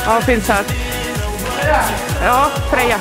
Ja, fint här. Ja, Freja.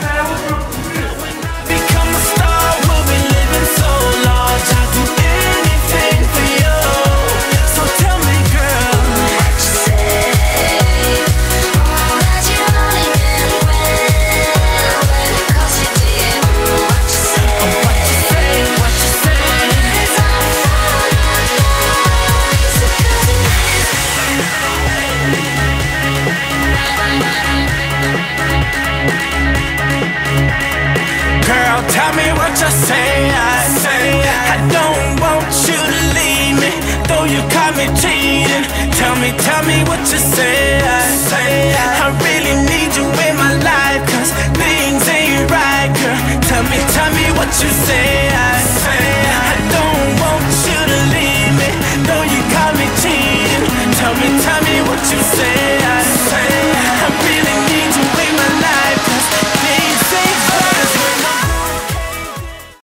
Tell me what you say, I don't want you to leave me, though you caught me cheating. Tell me what you say, I really need you in my life, 'cause things ain't right, girl. Tell me what you say, I don't want you to leave me, though you caught me cheating. Tell me what you say.